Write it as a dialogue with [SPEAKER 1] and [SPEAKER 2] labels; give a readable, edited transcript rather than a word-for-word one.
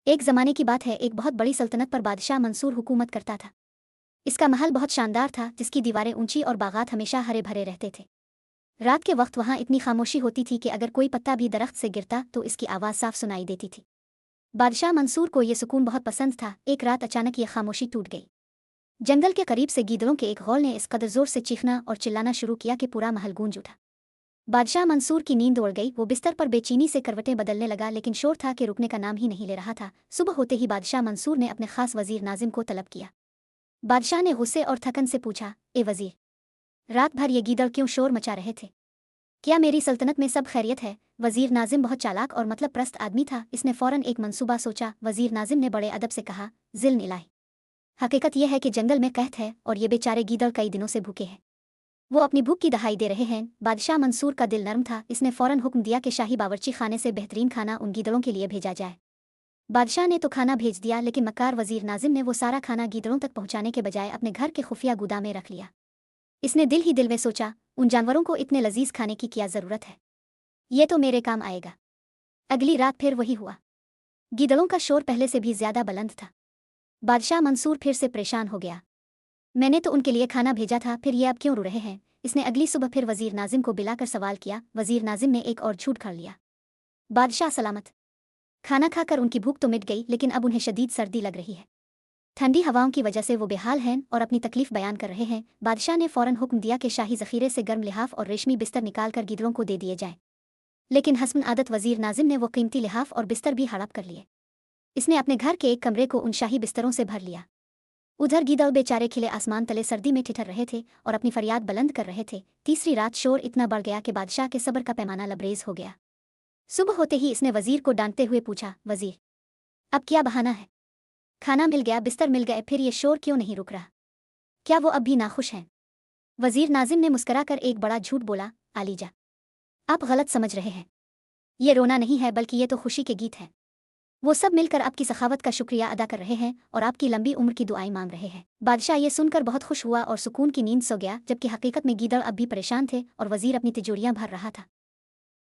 [SPEAKER 1] एक ज़माने की बात है, एक बहुत बड़ी सल्तनत पर बादशाह मंसूर हुकूमत करता था। इसका महल बहुत शानदार था, जिसकी दीवारें ऊंची और बागात हमेशा हरे भरे रहते थे। रात के वक्त वहाँ इतनी खामोशी होती थी कि अगर कोई पत्ता भी दरख्त से गिरता तो इसकी आवाज़ साफ सुनाई देती थी। बादशाह मंसूर को ये सुकून बहुत पसंद था। एक रात अचानक ये खामोशी टूट गई। जंगल के करीब से गीदड़ों के एक गौल ने इस कदर जोर से चीखना और चिल्लाना शुरू किया कि पूरा महल गूंज उठा। बादशाह मंसूर की नींद उड़ गई। वो बिस्तर पर बेचैनी से करवटें बदलने लगा, लेकिन शोर था कि रुकने का नाम ही नहीं ले रहा था। सुबह होते ही बादशाह मंसूर ने अपने खास वजीर नाजिम को तलब किया। बादशाह ने गुस्से और थकन से पूछा, ए वजीर, रात भर ये गीदड़ क्यों शोर मचा रहे थे? क्या मेरी सल्तनत में सब खैरियत है? वजीर नाजिम बहुत चालाक और मतलब प्रस्त आदमी था। इसने फौरन एक मंसूबा सोचा। वजीर नाजिम ने बड़े अदब से कहा, जिल इलाही, हकीकत यह है कि जंगल में कहत है और ये बेचारे गीदड़ कई दिनों से भूखे हैं। वो अपनी भूख की दहाई दे रहे हैं। बादशाह मंसूर का दिल नरम था। इसने फौरन हुक्म दिया कि शाही बावर्ची खाने से बेहतरीन खाना उन गीदड़ों के लिए भेजा जाए। बादशाह ने तो खाना भेज दिया, लेकिन मक्कार वजीर नाजिम ने वो सारा खाना गीदड़ों तक पहुंचाने के बजाय अपने घर के खुफिया गोदाम में रख लिया। इसने दिल ही दिल में सोचा, उन जानवरों को इतने लजीज खाने की क्या ज़रूरत है, ये तो मेरे काम आएगा। अगली रात फिर वही हुआ। गीदड़ों का शोर पहले से भी ज्यादा बुलंद था। बादशाह मंसूर फिर से परेशान हो गया। मैंने तो उनके लिए खाना भेजा था, फिर ये अब क्यों रो रहे हैं? इसने अगली सुबह फिर वजीर नाजिम को बुलाकर सवाल किया। वजीर नाजिम ने एक और झूठ खा लिया। बादशाह सलामत। खाना खाकर उनकी भूख तो मिट गई, लेकिन अब उन्हें शदीद सर्दी लग रही है। ठंडी हवाओं की वजह से वो बेहाल हैं और अपनी तकलीफ बयान कर रहे हैं। बादशाह ने फौरन हुक्म दिया कि शाही ज़ख़ीरे से गर्म लिहाफ और रेशमी बिस्तर निकालकर गीदड़ों को दे दिए जाएं। लेकिन हस्बन आदत वजीर नाजिम ने वो कीमती लिहाफ और बिस्तर भी हड़प कर लिए। इसने अपने घर के एक कमरे को उन शाही बिस्तरों से भर लिया। उधर गीदड़ बेचारे खिले आसमान तले सर्दी में ठिठर रहे थे और अपनी फरियाद बुलंद कर रहे थे। तीसरी रात शोर इतना बढ़ गया कि बादशाह के सब्र का पैमाना लबरेज हो गया। सुबह होते ही इसने वजीर को डांटते हुए पूछा, वजीर, अब क्या बहाना है? खाना मिल गया, बिस्तर मिल गए, फिर ये शोर क्यों नहीं रुक रहा? क्या वो अब भी नाखुश हैं? वजीर नाजिम ने मुस्कुराकर एक बड़ा झूठ बोला, आलीजा, आप गलत समझ रहे हैं। ये रोना नहीं है, बल्कि ये तो खुशी के गीत हैं। वो सब मिलकर आपकी सखावत का शुक्रिया अदा कर रहे हैं और आपकी लंबी उम्र की दुआएं मांग रहे हैं। बादशाह ये सुनकर बहुत खुश हुआ और सुकून की नींद सो गया, जबकि हकीकत में गीदड़ अब भी परेशान थे और वजीर अपनी तिजोरियां भर रहा था।